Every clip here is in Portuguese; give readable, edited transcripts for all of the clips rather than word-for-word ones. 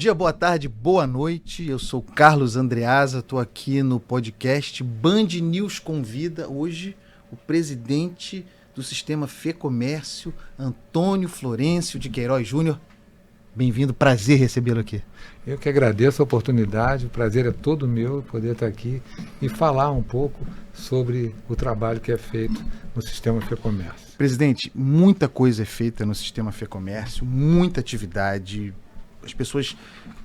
dia, boa tarde, boa noite. Eu sou Carlos Andreasa, estou aqui no podcast Band News Convida. Hoje, o presidente do Sistema Fê-Comércio, Antônio Florencio de Queiroz Júnior. Bem-vindo, prazer recebê-lo aqui. Eu que agradeço a oportunidade, o prazer é todo meu poder estar aqui e falar um pouco sobre o trabalho que é feito no Sistema Fê-Comércio. Presidente, muita coisa é feita no Sistema Fê-Comércio, muita atividade. As pessoas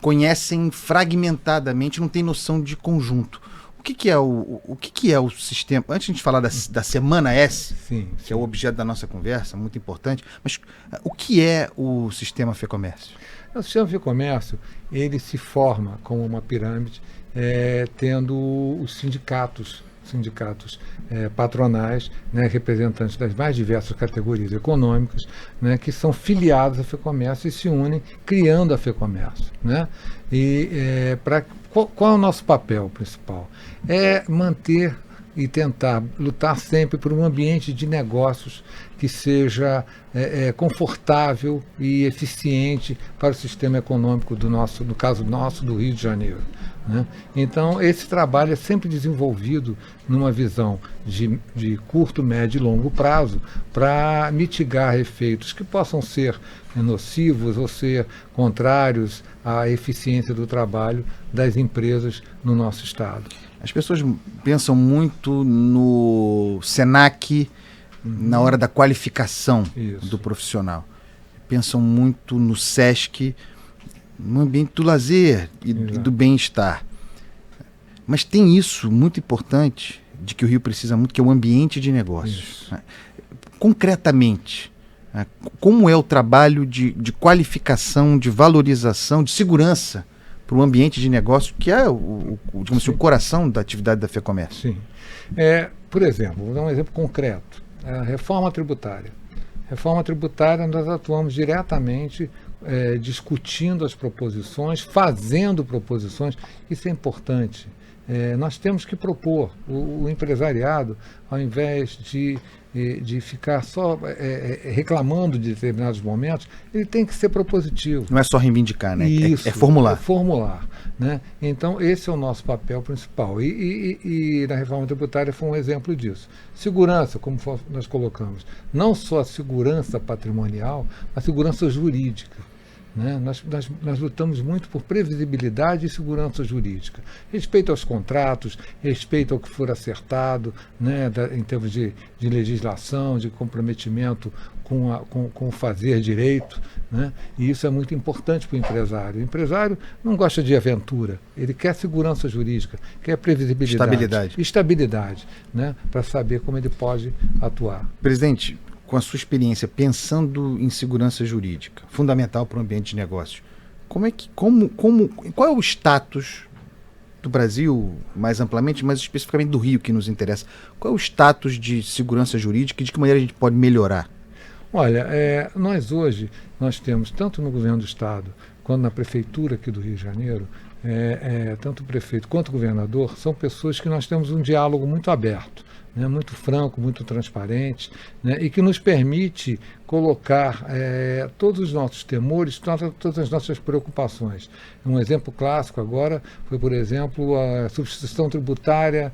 conhecem fragmentadamente, não têm noção de conjunto. O que é o sistema? Antes de a gente falar da Semana S, que é o objeto da nossa conversa, muito importante, mas o que é o Sistema Fê-Comércio? O Sistema Fê-Comércio, ele se forma como uma pirâmide, tendo os sindicatos patronais, né, representantes das mais diversas categorias econômicas, né, que são filiados à Fê-Comércio e se unem criando a Fê-Comércio, né? Qual é o nosso papel principal? É manter e tentar lutar sempre por um ambiente de negócios que seja confortável e eficiente para o sistema econômico no caso nosso, do Rio de Janeiro, né? Então, esse trabalho é sempre desenvolvido numa visão de curto, médio e longo prazo para mitigar efeitos que possam ser nocivos ou ser contrários à eficiência do trabalho das empresas no nosso estado. As pessoas pensam muito no SENAC, na hora da qualificação do profissional. Pensam muito no SESC, no ambiente do lazer e do bem-estar. Mas tem isso muito importante, de que o Rio precisa muito, que é o ambiente de negócios. Isso. Concretamente, como é o trabalho de qualificação, de valorização, de segurança para o ambiente de negócio, que é digamos assim, o coração da atividade da Fê-Comércio? Sim. Por exemplo, vou dar um exemplo concreto. A reforma tributária. Reforma tributária, nós atuamos diretamente discutindo as proposições, fazendo proposições. Isso é importante. Nós temos que propor. O empresariado, ao invés de ficar só reclamando de determinados momentos, ele tem que ser propositivo. Não é só reivindicar, né? Isso, é formular. É formular, né? Então, esse é o nosso papel principal. E na reforma tributária foi um exemplo disso. Segurança, como nós colocamos, não só a segurança patrimonial, a segurança jurídica. Né? Nós lutamos muito por previsibilidade e segurança jurídica. Respeito aos contratos, respeito ao que for acertado, né, em termos de legislação, de comprometimento com o fazer direito. Né? E isso é muito importante para o empresário. O empresário não gosta de aventura, ele quer segurança jurídica, quer previsibilidade. Estabilidade, né, para saber como ele pode atuar. Presidente, com a sua experiência, pensando em segurança jurídica, fundamental para o ambiente de negócios, qual é o status do Brasil, mais amplamente, mas especificamente do Rio, que nos interessa? Qual é o status de segurança jurídica e de que maneira a gente pode melhorar? Olha, nós temos, tanto no governo do Estado, quanto na prefeitura aqui do Rio de Janeiro, tanto o prefeito quanto o governador, são pessoas que nós temos um diálogo muito aberto, né, muito franco, muito transparente, né, e que nos permite colocar todos os nossos temores, todas as nossas preocupações. Um exemplo clássico agora foi, por exemplo, a substituição tributária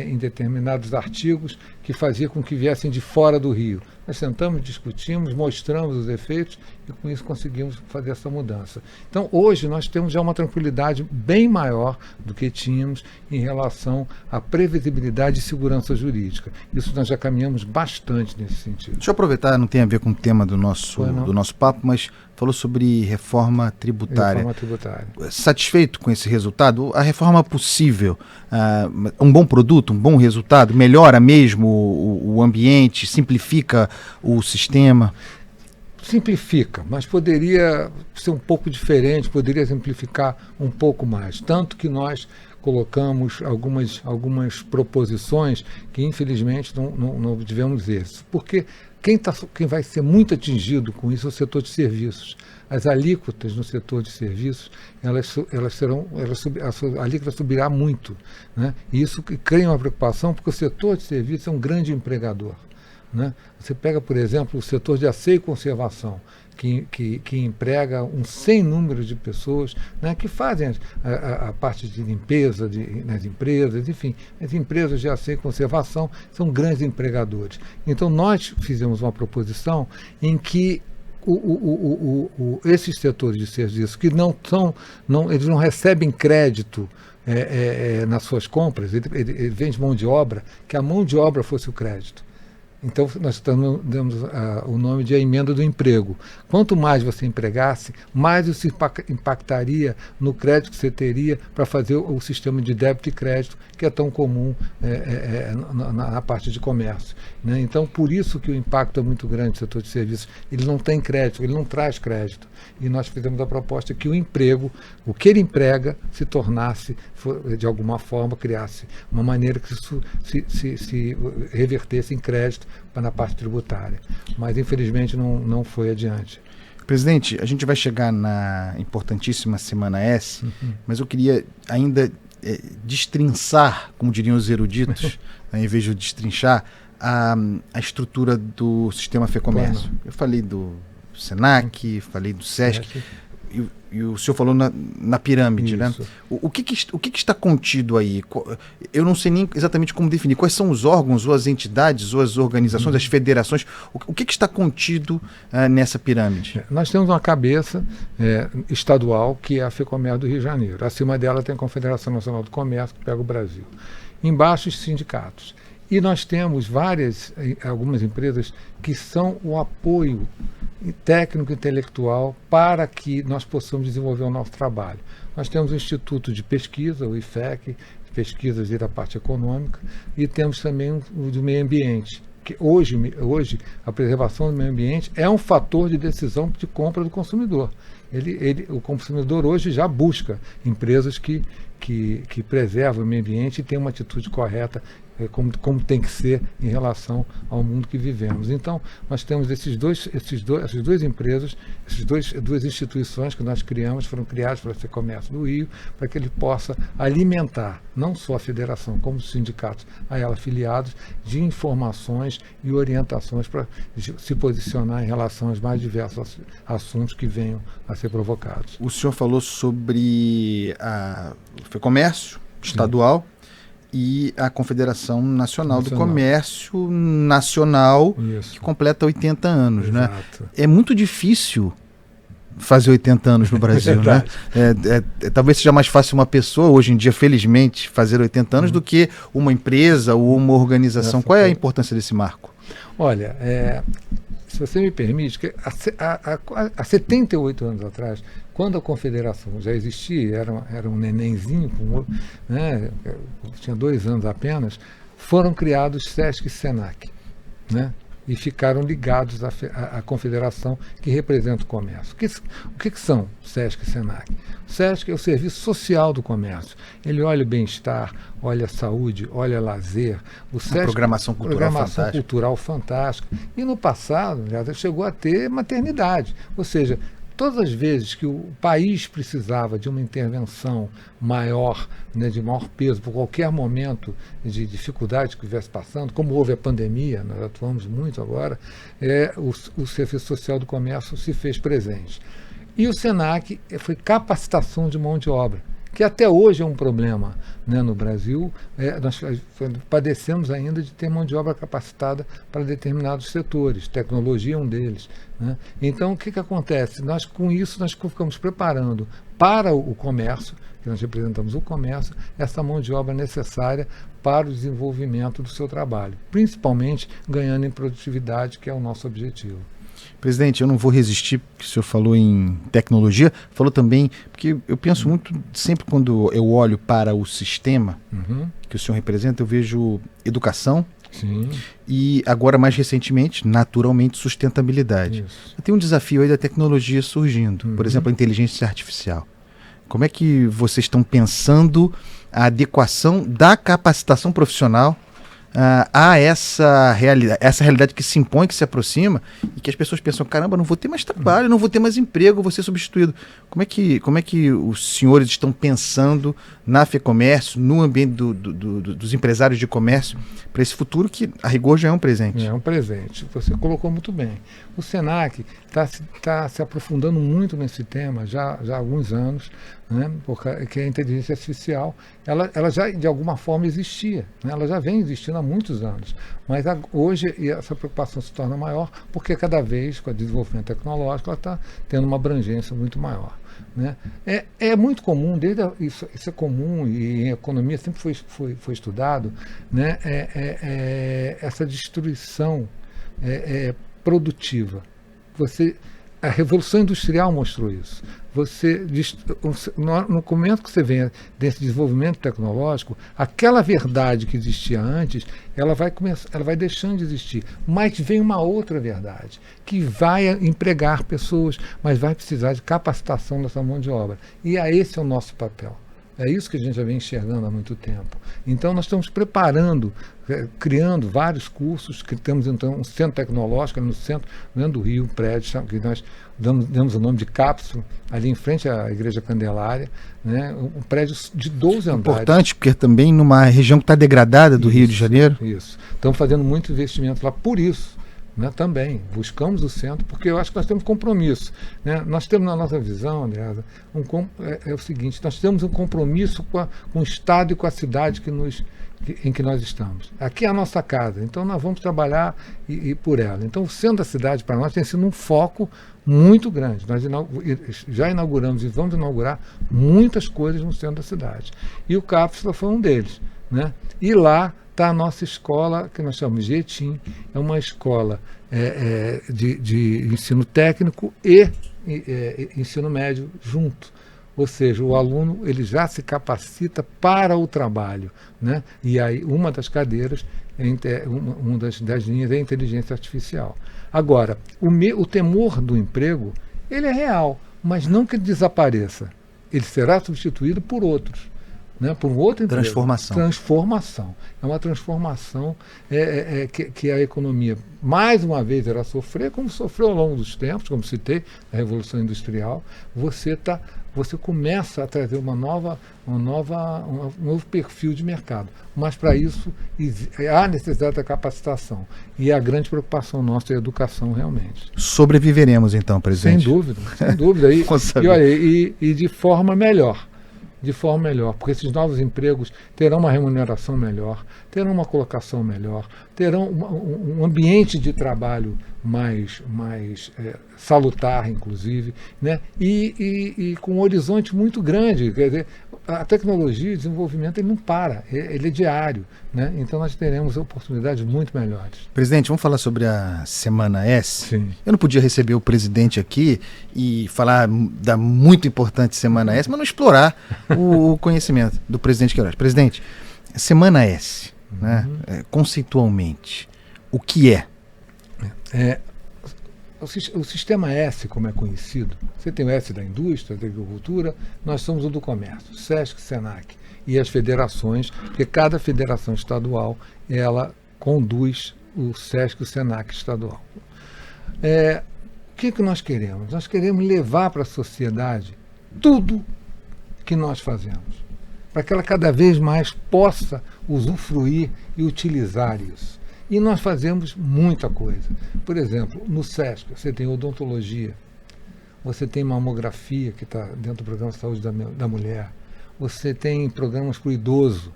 em determinados artigos que fazia com que viessem de fora do Rio. Nós sentamos, discutimos, mostramos os efeitos e com isso conseguimos fazer essa mudança. Então, hoje nós temos já uma tranquilidade bem maior do que tínhamos em relação à previsibilidade e segurança jurídica. Isso nós já caminhamos bastante nesse sentido. Deixa eu aproveitar, não tem a ver com o tema do nosso papo, mas falou sobre reforma tributária. Reforma tributária. Satisfeito com esse resultado? A reforma possível, um bom produto, um bom resultado, melhora mesmo o ambiente, simplifica o sistema? Simplifica, mas poderia ser um pouco diferente, poderia simplificar um pouco mais. Tanto que nós colocamos algumas proposições que, infelizmente, não tivemos êxito. Porque quem vai ser muito atingido com isso é o setor de serviços. As alíquotas no setor de serviços, a alíquota subirá muito, né? E isso cria uma preocupação, porque o setor de serviços é um grande empregador. né? Você pega, por exemplo, o setor de asseio e conservação, que emprega um sem número de pessoas, né, que fazem a parte de limpeza nas empresas, enfim, as empresas de asseio e conservação são grandes empregadores. Então nós fizemos uma proposição em que esses setores de serviço que eles não recebem crédito nas suas compras, ele vende mão de obra, que a mão de obra fosse o crédito. Então, nós damos o nome de a emenda do emprego. Quanto mais você empregasse, mais isso impactaria no crédito que você teria para fazer o sistema de débito e crédito, que é tão comum na parte de comércio, né? Então, por isso que o impacto é muito grande do setor de serviços. Ele não tem crédito, ele não traz crédito. E nós fizemos a proposta que o emprego, o que ele emprega, se tornasse, de alguma forma, criasse uma maneira que isso se revertesse em crédito na parte tributária. Mas, infelizmente, não foi adiante. Presidente, a gente vai chegar na importantíssima Semana S, mas eu queria ainda destrinçar, como diriam os eruditos, né, em vez de destrinchar, a estrutura do sistema FEComércio. Eu falei do SENAC, falei do SESC, e o senhor falou na pirâmide, né? O que está contido aí? Eu não sei nem exatamente como definir. Quais são os órgãos, ou as entidades, ou as organizações, as federações? O que está contido nessa pirâmide? Nós temos uma cabeça estadual, que é a FEComércio do Rio de Janeiro. Acima dela tem a Confederação Nacional do Comércio, que pega o Brasil. Embaixo, os sindicatos. E nós temos algumas empresas que são o apoio técnico e intelectual para que nós possamos desenvolver o nosso trabalho. Nós temos o Instituto de Pesquisa, o IFEC, pesquisas da parte econômica, e temos também o do meio ambiente, que hoje a preservação do meio ambiente é um fator de decisão de compra do consumidor. O consumidor hoje já busca empresas que preservam o meio ambiente e têm uma atitude correta, como tem que ser em relação ao mundo que vivemos. Então, nós temos essas duas empresas, duas instituições que nós criamos, foram criadas pela FEComércio do Rio, para que ele possa alimentar não só a federação, como os sindicatos a ela afiliados, de informações e orientações para se posicionar em relação aos mais diversos assuntos que venham a ser provocados. O senhor falou sobre o FEComércio estadual, e a Confederação Nacional do Comércio Nacional, que completa 80 anos. Exato. Né? É muito difícil fazer 80 anos no Brasil, né? Talvez seja mais fácil uma pessoa, hoje em dia, felizmente, fazer 80 anos do que uma empresa ou uma organização. Qual é a importância desse marco? Olha, se você me permite, há 78 anos atrás, quando a Confederação já existia, era um nenenzinho, né, tinha 2 anos apenas, foram criados SESC e SENAC, né, e ficaram ligados à Confederação, que representa o comércio. O que são SESC e SENAC? O SESC é o serviço social do comércio. Ele olha o bem-estar, olha a saúde, olha lazer. O SESC, programação cultural fantástica. E no passado já chegou a ter maternidade. Ou seja, todas as vezes que o país precisava de uma intervenção maior, né, de maior peso, por qualquer momento de dificuldade que estivesse passando, como houve a pandemia, nós atuamos muito agora, o Serviço Social do Comércio se fez presente. E o SENAC foi capacitação de mão de obra, que até hoje é um problema, né, no Brasil. Nós padecemos ainda de ter mão de obra capacitada para determinados setores, tecnologia é um deles, né? Então, o que acontece? Com isso, nós ficamos preparando para o comércio, que nós representamos o comércio, essa mão de obra necessária para o desenvolvimento do seu trabalho, principalmente ganhando em produtividade, que é o nosso objetivo. Presidente, eu não vou resistir, porque o senhor falou em tecnologia, falou também, porque eu penso muito, sempre quando eu olho para o sistema que o senhor representa, eu vejo educação. Sim. E agora, mais recentemente, naturalmente, sustentabilidade. Tem um desafio aí da tecnologia surgindo, por exemplo, a inteligência artificial. Como é que vocês estão pensando a adequação da capacitação profissional há essa realidade que se impõe, que se aproxima, e que as pessoas pensam, caramba, não vou ter mais trabalho, não vou ter mais emprego, vou ser substituído. Como é que os senhores estão pensando na FEComércio, no ambiente dos empresários de comércio, para esse futuro que, a rigor, já é um presente? É um presente. Você colocou muito bem. O Senac está se aprofundando muito nesse tema já há alguns anos, né? Porque a inteligência artificial ela já, de alguma forma, existia, né? Ela já vem existindo há muitos anos. Mas hoje essa preocupação se torna maior porque cada vez, com o desenvolvimento tecnológico, ela está tendo uma abrangência muito maior. Né? É muito comum, isso é comum e em economia sempre foi estudado, né? Essa destruição produtiva. A Revolução Industrial mostrou isso. No momento que você vem desse desenvolvimento tecnológico, aquela verdade que existia antes, ela vai deixando de existir. Mas vem uma outra verdade, que vai empregar pessoas, mas vai precisar de capacitação dessa mão de obra. E esse é o nosso papel. É isso que a gente já vem enxergando há muito tempo. Então, nós estamos preparando, criando vários cursos, que temos, então, um centro tecnológico no centro do Rio, um prédio, que nós damos o nome de Cápsula, ali em frente à Igreja Candelária, né? Um prédio de 12 andares. Importante, porque também numa região que está degradada do Rio de Janeiro. Isso. Estamos fazendo muito investimento lá por isso. Né, também buscamos o centro, porque eu acho que nós temos compromisso. Né? Nós temos na nossa visão, Andreasa, o seguinte: nós temos um compromisso com o Estado e com a cidade em que nós estamos. Aqui é a nossa casa, então nós vamos trabalhar por ela. Então o centro da cidade para nós tem sido um foco muito grande. Nós já inauguramos e vamos inaugurar muitas coisas no centro da cidade. E o Cápsula foi um deles. Né? E lá está a nossa escola, que nós chamamos de ETIM, é uma escola de ensino técnico e ensino médio junto. Ou seja, o aluno ele já se capacita para o trabalho. Né? E aí uma das cadeiras, uma das linhas é a inteligência artificial. Agora, o temor do emprego, ele é real, mas não que ele desapareça. Ele será substituído por outros. Né, por um outro emprego. Transformação. É uma transformação que a economia, mais uma vez, irá sofrer, como sofreu ao longo dos tempos, como citei, a Revolução Industrial. Você começa a trazer um novo perfil de mercado. Mas, para isso, há necessidade da capacitação. E a grande preocupação nossa é a educação, realmente. Sobreviveremos, então, presidente? Sem dúvida, sem dúvida. E de forma melhor. Porque esses novos empregos terão uma remuneração melhor, terão uma colocação melhor, terão um ambiente de trabalho mais salutar, inclusive, né? E com um horizonte muito grande. Quer dizer, a tecnologia e o desenvolvimento ele não para, ele é diário. Né? Então nós teremos oportunidades muito melhores. Presidente, vamos falar sobre a Semana S? Sim. Eu não podia receber o presidente aqui e falar da muito importante Semana S, mas não explorar o conhecimento do presidente Queiroz. Presidente, Semana S, né, conceitualmente, o que é? O sistema S, como é conhecido, você tem o S da indústria, da agricultura, nós somos o do comércio, SESC, SENAC, e as federações, porque cada federação estadual, ela conduz o SESC e o SENAC estadual. O que nós queremos? Nós queremos levar para a sociedade tudo que nós fazemos, para que ela cada vez mais possa usufruir e utilizar isso. E nós fazemos muita coisa. Por exemplo, no SESC, você tem odontologia, você tem mamografia, que está dentro do programa de saúde da mulher, você tem programas para o idoso.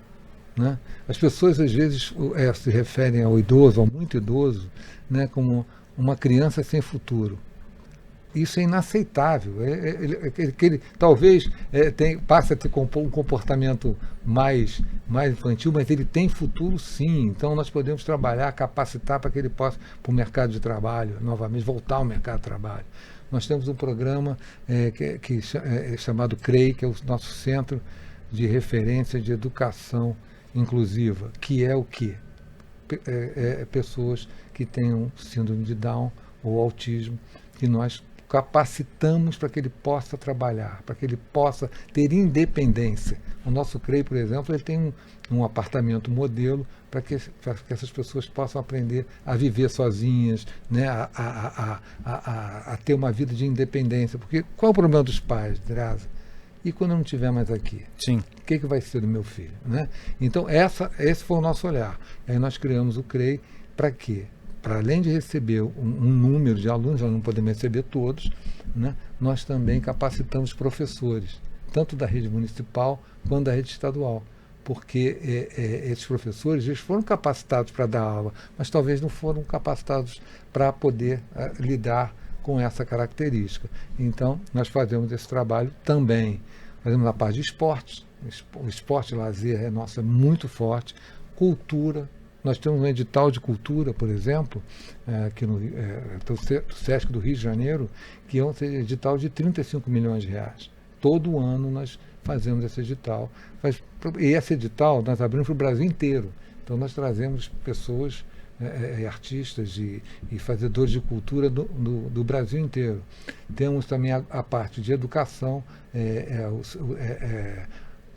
Né? As pessoas, às vezes, se referem ao idoso, ao muito idoso, né, como uma criança sem futuro. Isso é inaceitável. Ele talvez passe a ter um comportamento mais infantil, mas ele tem futuro sim. Então nós podemos trabalhar, capacitar para que ele possa para o mercado de trabalho, novamente, voltar ao mercado de trabalho. Nós temos um programa chamado CREI, que é o nosso Centro de Referência de Educação Inclusiva, que é o quê? Pessoas que tenham síndrome de Down ou autismo, que nós capacitamos para que ele possa trabalhar, para que ele possa ter independência. O nosso CREI, por exemplo, ele tem um apartamento modelo para que essas pessoas possam aprender a viver sozinhas, né? a ter uma vida de independência. Porque qual é o problema dos pais, Graça? E quando eu não estiver mais aqui? Sim. O que vai ser do meu filho? Né? Então, esse foi o nosso olhar. Aí nós criamos o CREI para quê? Para além de receber um número de alunos, nós não podemos receber todos, né? Nós também capacitamos professores, tanto da rede municipal quanto da rede estadual. Porque esses professores eles foram capacitados para dar aula, mas talvez não foram capacitados para poder lidar com essa característica. Então, nós fazemos esse trabalho também. Fazemos a parte de esportes, o esporte e lazer é muito forte, cultura. Nós temos um edital de cultura, por exemplo, aqui do SESC do Rio de Janeiro, que é um edital de 35 milhões de reais. Todo ano nós fazemos esse edital. E esse edital nós abrimos para o Brasil inteiro. Então nós trazemos pessoas, artistas e fazedores de cultura do Brasil inteiro. Temos também a parte de educação.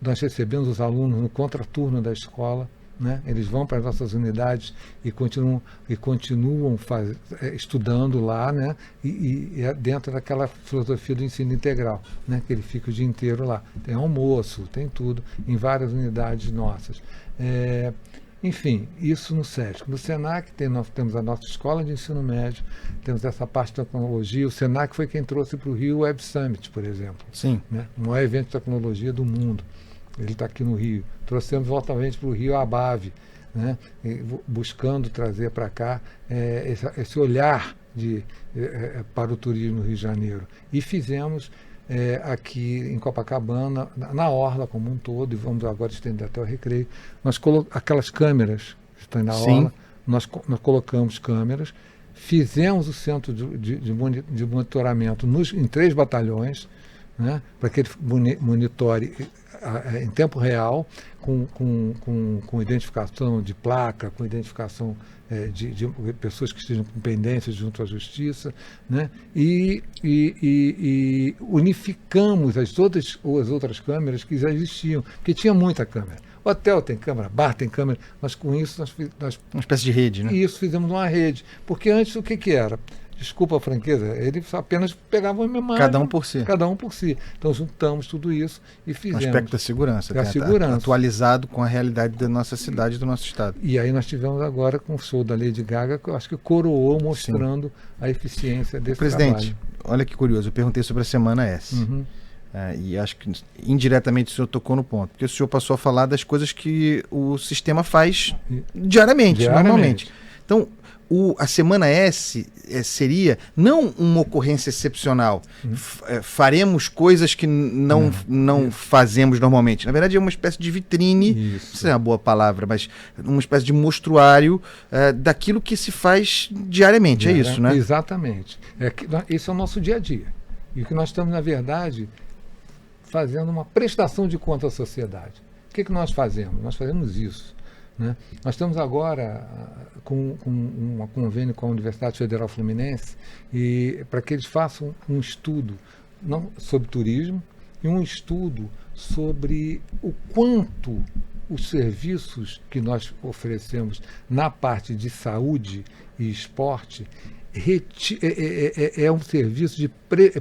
Nós recebemos os alunos no contraturno da escola. Né? Eles vão para as nossas unidades e continuam estudando lá, né? e dentro daquela filosofia do ensino integral, né? Que ele fica o dia inteiro lá. Tem almoço, tem tudo, em várias unidades nossas. Enfim, isso no SESC. No SENAC nós temos a nossa escola de ensino médio, temos essa parte de tecnologia. O SENAC foi quem trouxe para o Rio o Web Summit, por exemplo. Sim. Né? O maior evento de tecnologia do mundo. Ele está aqui no Rio. Trouxemos voltamente para o Rio a ABAV, né? Buscando trazer para cá esse olhar para o turismo no Rio de Janeiro. E fizemos aqui em Copacabana, na Orla como um todo, e vamos agora estender até o Recreio. Aquelas câmeras que estão na Orla, nós colocamos câmeras, fizemos o centro de monitoramento em 3 batalhões, né, para que ele monitore em tempo real, com identificação de placa, com identificação de pessoas que estejam com pendências junto à justiça, né, e unificamos as outras câmeras que já existiam, porque tinha muita câmera. O hotel tem câmera, bar tem câmera, mas com isso nós uma espécie de rede, né? E isso fizemos uma rede, porque antes o que era? Desculpa a franqueza, eles apenas pegavam a memória. Cada um por si. Cada um por si. Então juntamos tudo isso e fizemos. O aspecto da segurança. Atualizado com a realidade da nossa cidade e do nosso estado. E aí nós tivemos agora com o show da Lady Gaga, que eu acho que coroou mostrando a eficiência desse Presidente, trabalho. Olha que curioso, eu perguntei sobre a Semana S. Uhum. E acho que indiretamente o senhor tocou no ponto, porque o senhor passou a falar das coisas que o sistema faz diariamente. Normalmente. Então, a Semana S seria não uma ocorrência excepcional. Faremos coisas que não fazemos normalmente. Na verdade, é uma espécie de vitrine, não sei se é uma boa palavra, mas uma espécie de mostruário daquilo que se faz diariamente. É isso, né? Exatamente. Esse é o nosso dia a dia. E o que nós estamos, na verdade, fazendo uma prestação de conta à sociedade. O que nós fazemos? Nós fazemos isso. Né? Nós estamos agora com um convênio com a Universidade Federal Fluminense para que eles façam um estudo sobre turismo e um estudo sobre o quanto os serviços que nós oferecemos na parte de saúde e esporte é um serviço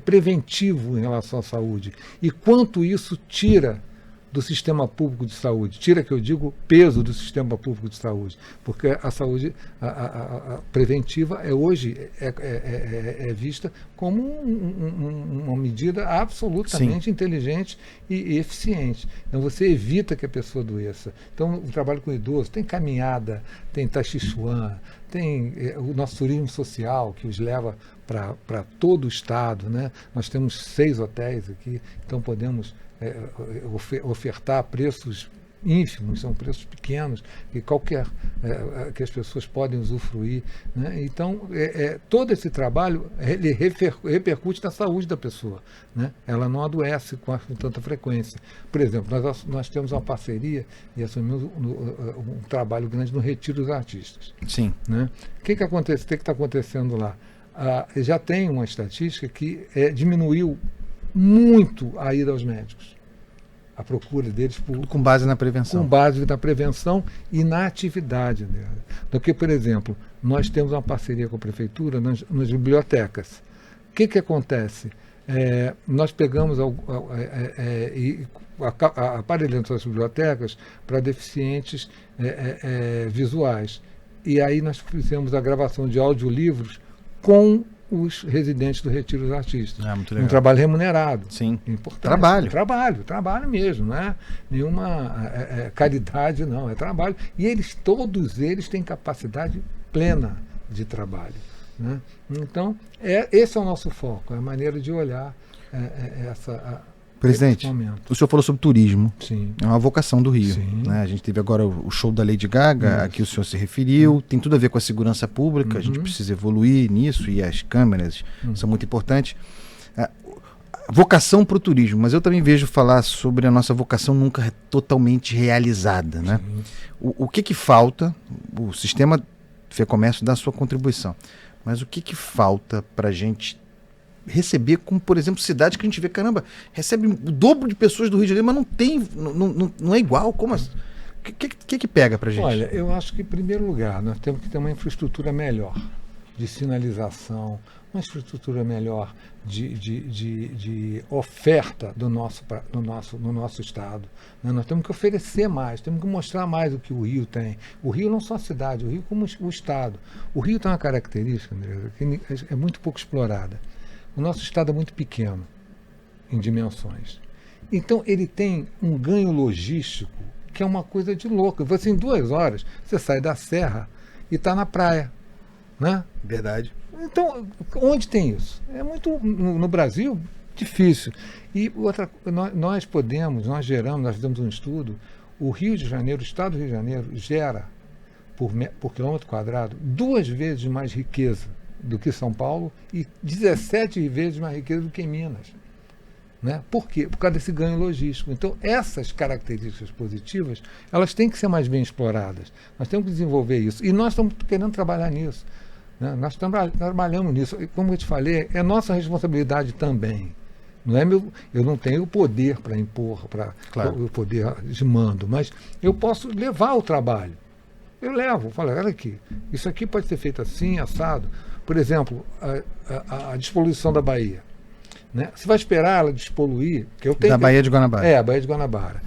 preventivo em relação à saúde e quanto isso tira do sistema público de saúde. Tira, que eu digo, peso do sistema público de saúde, porque a saúde a preventiva hoje é vista como uma medida absolutamente inteligente e eficiente. Então você evita que a pessoa adoeça. Então o trabalho com o idoso tem caminhada, tem Tai Chi Chuan, tem o nosso turismo social que os leva para todo o estado, né? Nós temos 6 hotéis aqui, então podemos ofertar preços ínfimos, são preços pequenos que as pessoas podem usufruir, né? Então todo esse trabalho ele repercute na saúde da pessoa, né? Ela não adoece com tanta frequência. Por exemplo, nós temos uma parceria e assumimos um trabalho grande no Retiro dos Artistas. Sim. Né? O que acontece? O que está acontecendo lá? já tem uma estatística que diminuiu muito a ida aos médicos. A procura deles com base na prevenção. Com base na prevenção e na atividade dela. Porque, por exemplo, nós temos uma parceria com a prefeitura nas bibliotecas. O que acontece? Nós pegamos e aparelhamos as bibliotecas para deficientes visuais. E aí nós fizemos a gravação de audiolivros com os residentes do Retiro dos Artistas. Muito legal. Um trabalho remunerado. Sim. Importante. Trabalho mesmo, não é nenhuma caridade, não, é trabalho. E todos eles têm capacidade plena de trabalho. Né? Então, esse é o nosso foco, é a maneira de olhar Presidente, o senhor falou sobre turismo. Sim. É uma vocação do Rio. Né? A gente teve agora o show da Lady Gaga, a que o senhor se referiu. Tem tudo a ver com a segurança pública. A gente precisa evoluir nisso e as câmeras são muito importantes. Vocação para o turismo, mas eu também vejo falar sobre a nossa vocação nunca totalmente realizada. Né? O que falta? O sistema FEComércio dá a sua contribuição. Mas o que falta para a gente receber, como por exemplo cidades que a gente vê, caramba, recebe o dobro de pessoas do Rio de Janeiro, mas não tem, não é igual, como assim? O que pega pra gente? Olha, eu acho que em primeiro lugar nós temos que ter uma infraestrutura melhor de sinalização, uma infraestrutura melhor de oferta no nosso estado. Né? Nós temos que oferecer mais, temos que mostrar mais o que o Rio tem. O Rio não só a cidade, o Rio como o estado. O Rio tem uma característica, André, que é muito pouco explorada. O nosso estado é muito pequeno em dimensões. Então ele tem um ganho logístico que é uma coisa de louco. Você em 2 horas, você sai da serra e está na praia. Né? Verdade. Então, onde tem isso? É muito, no Brasil, difícil. E nós fizemos um estudo, o Rio de Janeiro, o estado do Rio de Janeiro, gera, por quilômetro quadrado, 2 vezes mais riqueza do que São Paulo e 17 vezes mais riqueza do que Minas. Né? Por quê? Por causa desse ganho logístico. Então, essas características positivas, elas têm que ser mais bem exploradas. Nós temos que desenvolver isso. E nós estamos querendo trabalhar nisso. Né? Nós trabalhamos nisso. E, como eu te falei, é nossa responsabilidade também. Não é eu não tenho o poder para impor, o poder de mando, mas eu posso levar o trabalho. Eu levo, falo, olha aqui, isso aqui pode ser feito assim, assado. Por exemplo, a despoluição da Bahia. Né? Você vai esperar ela despoluir? Da Baía de Guanabara. A Baía de Guanabara.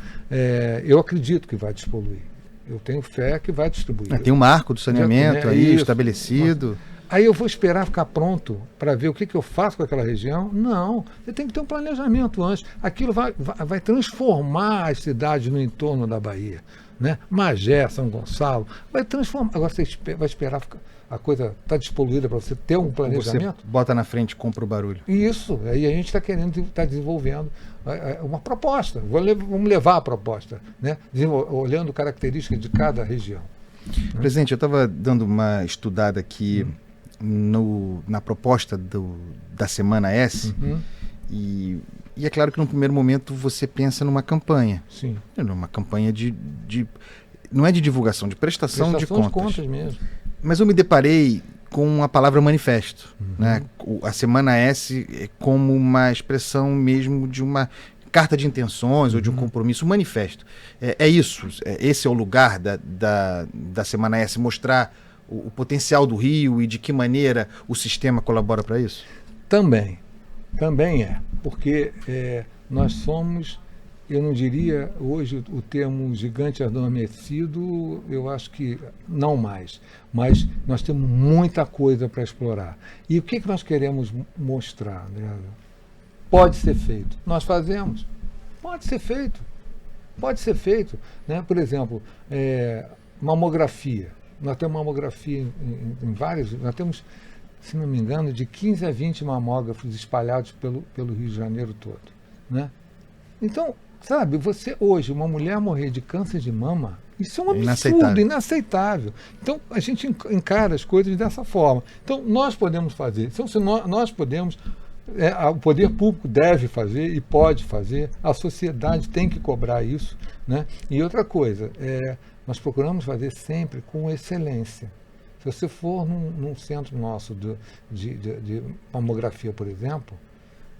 Eu acredito que vai despoluir. Eu tenho fé que vai distribuir. Tem um marco do saneamento aí estabelecido. Aí eu vou esperar ficar pronto para ver o que eu faço com aquela região? Não. Você tem que ter um planejamento antes. Aquilo vai transformar as cidades no entorno da Bahia. Né? Magé, São Gonçalo, vai transformar. Agora você vai esperar a coisa estar despoluída para você ter um planejamento? Você bota na frente e compra o barulho. Isso, aí a gente está desenvolvendo uma proposta. Vamos levar a proposta, né? Olhando características de cada região. Presidente, eu estava dando uma estudada aqui na proposta da Semana S, e é claro que no primeiro momento você pensa numa campanha. Sim. Numa campanha não é de divulgação, de prestação de contas mesmo. Mas eu me deparei com a palavra manifesto. Né? A Semana S é como uma expressão mesmo de uma carta de intenções ou de um compromisso, um manifesto. É isso, esse é o lugar da Semana S, mostrar o potencial do Rio e de que maneira o sistema colabora para isso? Também é, porque nós somos, eu não diria hoje o termo gigante adormecido, eu acho que não mais, mas nós temos muita coisa para explorar. E o que nós queremos mostrar, André? Pode ser feito. Nós fazemos. Pode ser feito. Né? Por exemplo, mamografia. Nós temos mamografia em vários. Nós temos, se não me engano, de 15 a 20 mamógrafos espalhados pelo Rio de Janeiro todo. Né? Então, sabe, você hoje, uma mulher morrer de câncer de mama, isso é um absurdo, inaceitável. Então, a gente encara as coisas dessa forma. Então, nós podemos fazer. Então, se nós podemos, o poder público deve fazer e pode fazer, a sociedade tem que cobrar isso. Né? E outra coisa, nós procuramos fazer sempre com excelência. você for num centro nosso de mamografia, por exemplo,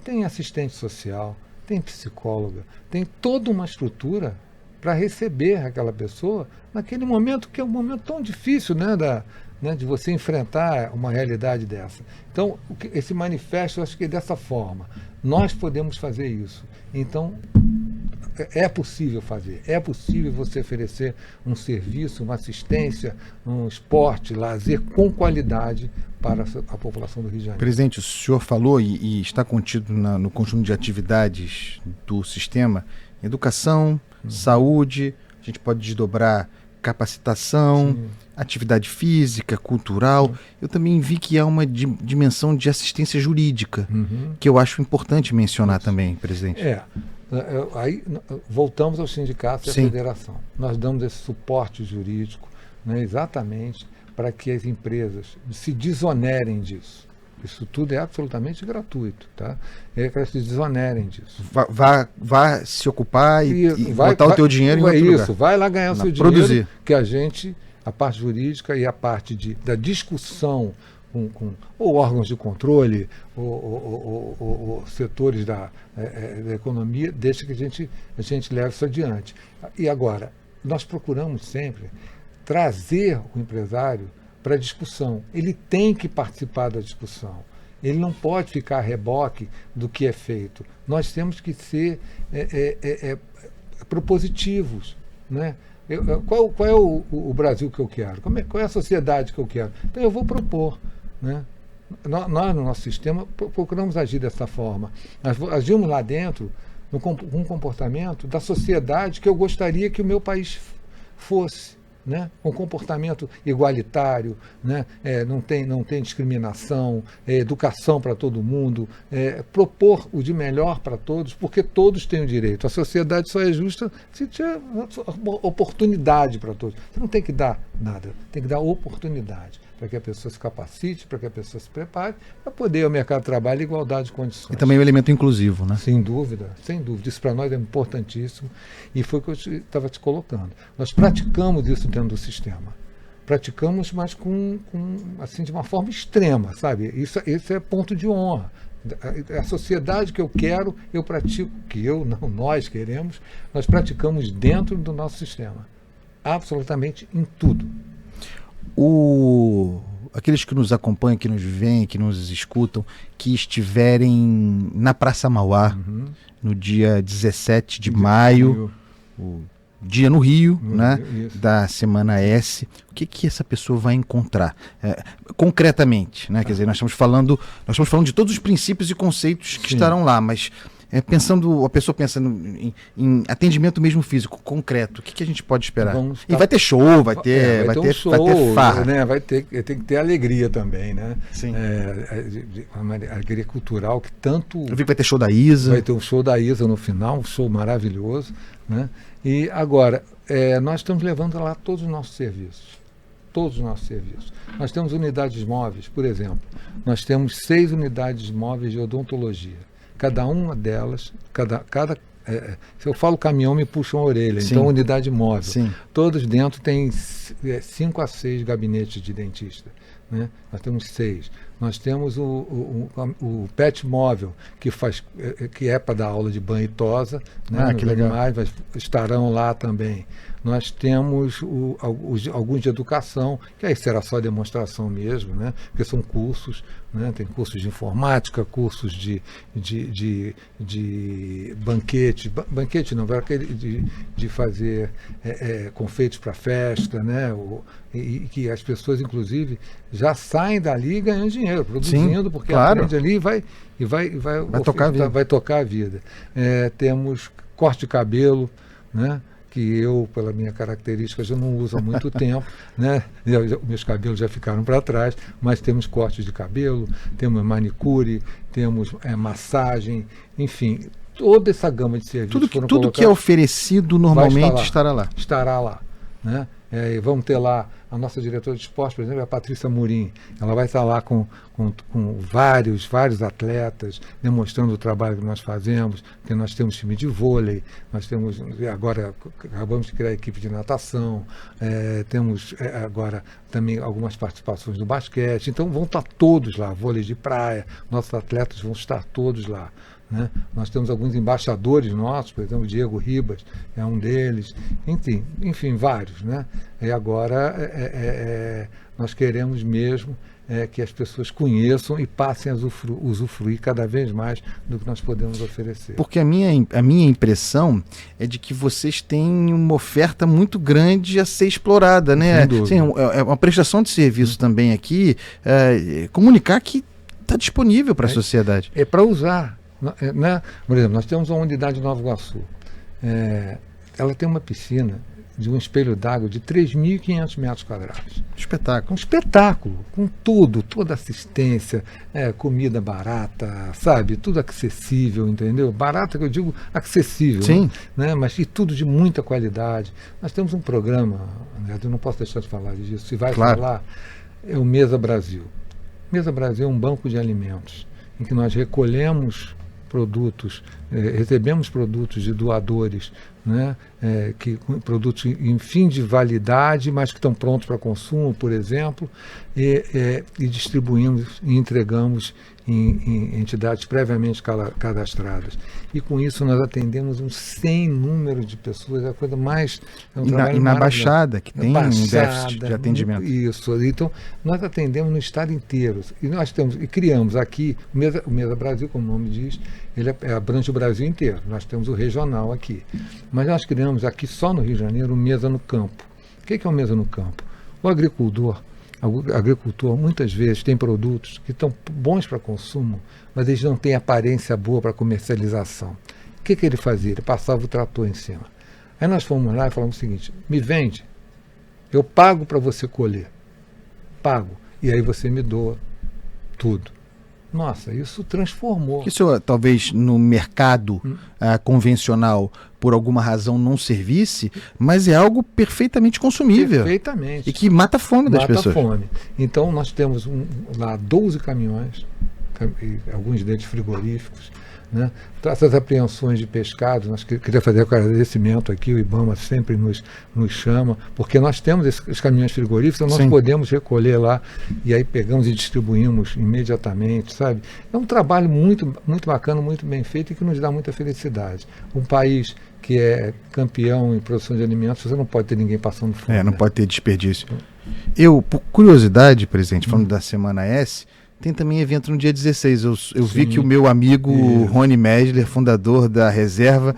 tem assistente social, tem psicóloga, tem toda uma estrutura para receber aquela pessoa naquele momento que é um momento tão difícil, né, de você enfrentar uma realidade dessa. Então, esse manifesto, eu acho que é dessa forma. Nós podemos fazer isso. Então, é possível fazer. É possível você oferecer um serviço, uma assistência, um esporte, lazer com qualidade para a população do Rio de Janeiro. Presidente, o senhor falou e está contido no conjunto de atividades do sistema, educação, saúde, a gente pode desdobrar capacitação, atividade física, cultural. Eu também vi que há uma dimensão de assistência jurídica, que eu acho importante mencionar também, presidente. Aí voltamos aos sindicatos e à federação. Nós damos esse suporte jurídico, né, exatamente para que as empresas se desonerem disso. Isso tudo é absolutamente gratuito, tá? É para que se desonerem disso. Vá se ocupar e botar o teu dinheiro em outro lugar. Isso, vai lá ganhar o seu dinheiro, que a parte jurídica e a parte da discussão com ou órgãos de controle, ou setores da economia, deixa que a gente leve isso adiante. E agora, nós procuramos sempre trazer o empresário para a discussão. Ele tem que participar da discussão. Ele não pode ficar a reboque do que é feito. Nós temos que ser propositivos, né? Qual é o Brasil que eu quero? Qual é a sociedade que eu quero? Então eu vou propor, né? Nós, no nosso sistema, procuramos agir dessa forma. Nós agimos lá dentro com um comportamento da sociedade que eu gostaria que o meu país fosse. Né? Um comportamento igualitário, né? Não tem discriminação, educação para todo mundo, propor o de melhor para todos, porque todos têm o direito. A sociedade só é justa se tiver oportunidade para todos. Você não tem que dar nada, tem que dar oportunidade para que a pessoa se capacite, para que a pessoa se prepare, para poder ao mercado de trabalho igualdade de condições. E também o elemento inclusivo, né? Sem dúvida, sem dúvida. Isso para nós é importantíssimo e foi o que eu estava te colocando. Nós praticamos isso dentro do sistema. Praticamos, mas assim, de uma forma extrema, sabe? Isso é ponto de honra. A sociedade que eu quero, eu pratico, nós queremos, nós praticamos dentro do nosso sistema. Absolutamente em tudo. Aqueles que nos acompanham, que nos veem, que nos escutam, que estiverem na Praça Mauá, no dia 17 de maio, o dia no Rio, né, da Semana S, o que essa pessoa vai encontrar? Concretamente, né? Quer dizer, nós estamos falando de todos os princípios e conceitos que estarão lá, mas a pessoa pensando em atendimento mesmo físico, concreto, o que a gente pode esperar? E vai ter show, vai ter farra. Né? Tem que ter alegria também, né? Sim. Uma alegria cultural que tanto... Eu vi que vai ter show da Isa. Vai ter um show da Isa no final, um show maravilhoso, né? E agora, nós estamos levando lá todos os nossos serviços. Todos os nossos serviços. Nós temos unidades móveis, por exemplo. Nós temos 6 unidades móveis de odontologia. Cada uma delas, se eu falo caminhão, me puxam a orelha. Sim. Então, unidade móvel. Sim. Todos dentro tem 5 a 6 gabinetes de dentista. Né? Nós temos 6. Nós temos o pet móvel, que é para dar aula de banho e tosa. Né? Que legal. Animais estarão lá também. Nós temos alguns de educação, que aí será só demonstração mesmo, né? Porque são cursos, né? Tem cursos de informática, cursos de banquete não, aquele de fazer confeitos para festa, né? E que as pessoas, inclusive, já saem dali ganhando dinheiro, produzindo. Sim, porque aprende ali e vai tocar a vida. Temos corte de cabelo, né? Que eu, pela minha característica, já não uso há muito tempo, né? Meus cabelos já ficaram para trás, mas temos cortes de cabelo, temos manicure, temos massagem, enfim, toda essa gama de serviços. Tudo que é oferecido normalmente estará lá. Estará lá, né? Vamos ter lá A nossa diretora de esporte, por exemplo, é a Patrícia Murim. Ela vai estar lá com vários atletas, demonstrando o trabalho que nós fazemos, porque nós temos time de vôlei, nós temos, agora acabamos de criar a equipe de natação, temos agora também algumas participações do basquete, então vão estar todos lá, vôlei de praia, nossos atletas vão estar todos lá. Né? Nós temos alguns embaixadores nossos, por exemplo, o Diego Ribas é um deles, enfim vários. Né? E agora nós queremos mesmo que as pessoas conheçam e passem a usufruir cada vez mais do que nós podemos oferecer. Porque a minha impressão é de que vocês têm uma oferta muito grande a ser explorada, né? Sim, é uma prestação de serviço também aqui, comunicar que está disponível para a sociedade. É para usar. Né? Por exemplo, nós temos uma unidade de Nova Iguaçu. Ela tem uma piscina de um espelho d'água de 3.500 metros quadrados. Espetáculo. Um espetáculo, com tudo, toda assistência, comida barata, sabe? Tudo acessível, entendeu? Barata que eu digo acessível. Sim. Né? Mas e tudo de muita qualidade. Nós temos um programa, eu não posso deixar de falar disso, se vai falar, é o Mesa Brasil. Mesa Brasil é um banco de alimentos, em que nós recolhemos produtos, recebemos produtos de doadores, né, produtos em fim de validade, mas que estão prontos para consumo, por exemplo, e distribuímos e entregamos em entidades previamente cadastradas. E com isso nós atendemos um sem número de pessoas, é a coisa mais... E na Baixada, que tem um déficit de atendimento. Isso, então nós atendemos no estado inteiro. E nós criamos aqui, o Mesa Brasil, como o nome diz, ele abrange o Brasil inteiro. Nós temos o regional aqui. Mas nós criamos aqui só no Rio de Janeiro o Mesa no Campo. O que é o Mesa no Campo? O agricultor muitas vezes tem produtos que estão bons para consumo, mas eles não têm aparência boa para comercialização. O que ele fazia? Ele passava o trator em cima. Aí nós fomos lá e falamos o seguinte: me vende, eu pago para você colher, pago, e aí você me doa tudo. Nossa, isso transformou. Isso talvez no mercado convencional, por alguma razão, não servisse, mas é algo perfeitamente consumível. Perfeitamente. E que mata a fome das pessoas. Mata a fome. Então nós temos lá 12 caminhões, alguns deles frigoríficos, né? Então, essas apreensões de pescado, nós queria fazer um agradecimento aqui, o IBAMA sempre nos chama, porque nós temos esses caminhões frigoríficos, então nós podemos recolher lá e aí pegamos e distribuímos imediatamente, sabe? É um trabalho muito, muito bacana, muito bem feito e que nos dá muita felicidade. Um país que é campeão em produção de alimentos, você não pode ter ninguém passando fome. Não pode ter desperdício. Eu, por curiosidade, presidente, falando da Semana S, tem também evento no dia 16. Eu vi que o meu amigo Rony Mesler, fundador da Reserva,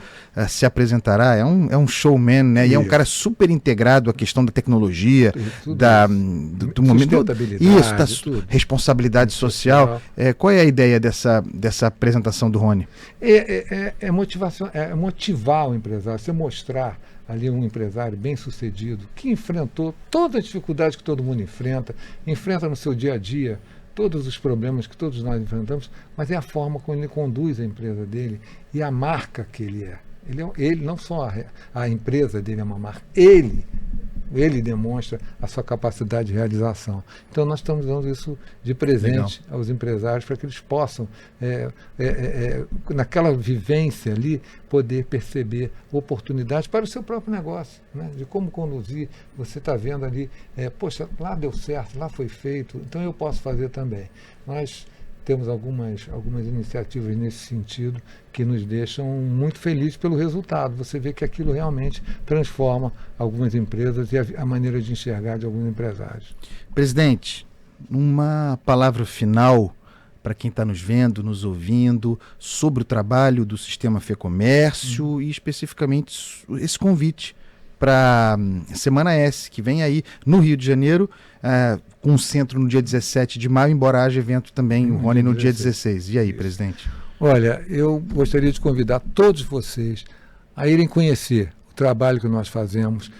se apresentará. É um showman, né? E é um cara super integrado à questão da tecnologia, do momento. Isso, da responsabilidade social. Qual é a ideia dessa apresentação do Rony? Motivação, motivar o empresário, você mostrar ali um empresário bem-sucedido, que enfrentou toda a dificuldade que todo mundo enfrenta no seu dia a dia, todos os problemas que todos nós enfrentamos, mas é a forma como ele conduz a empresa dele e a marca que ele é. Ele não só a empresa dele é uma marca, ele demonstra a sua capacidade de realização. Então nós estamos dando isso de presente aos empresários para que eles possam, naquela vivência ali, poder perceber oportunidades para o seu próprio negócio, né? De como conduzir. Você está vendo ali, poxa, lá deu certo, lá foi feito, então eu posso fazer também. Nós temos algumas iniciativas nesse sentido que nos deixam muito felizes pelo resultado. Você vê que aquilo realmente transforma algumas empresas e a maneira de enxergar de alguns empresários. Presidente, uma palavra final para quem está nos vendo, nos ouvindo, sobre o trabalho do Sistema FEComércio e especificamente esse convite para a Semana S, que vem aí no Rio de Janeiro, com o centro no dia 17 de maio, embora haja evento também, o Rony, no dia 16. E aí, presidente? Olha, eu gostaria de convidar todos vocês a irem conhecer o trabalho que nós fazemos,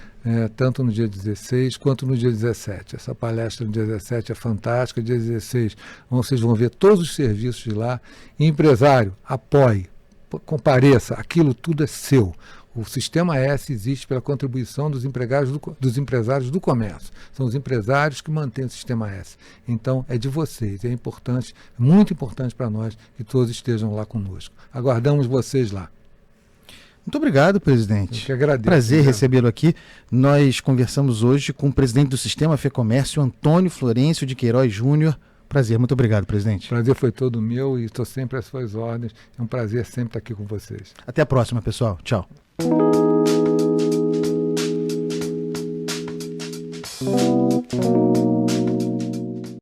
tanto no dia 16 quanto no dia 17. Essa palestra no dia 17 é fantástica, dia 16 vocês vão ver todos os serviços de lá. E, empresário, apoie, compareça, aquilo tudo é seu. O Sistema S existe pela contribuição dos empresários do comércio. São os empresários que mantêm o Sistema S. Então, é de vocês. É importante, muito importante para nós que todos estejam lá conosco. Aguardamos vocês lá. Muito obrigado, presidente. Eu que agradeço. Prazer recebê-lo aqui. Nós conversamos hoje com o presidente do Sistema Fecomércio, Antônio Florencio de Queiroz Júnior. Prazer, muito obrigado, presidente. O prazer foi todo meu e estou sempre às suas ordens. É um prazer sempre estar aqui com vocês. Até a próxima, pessoal. Tchau.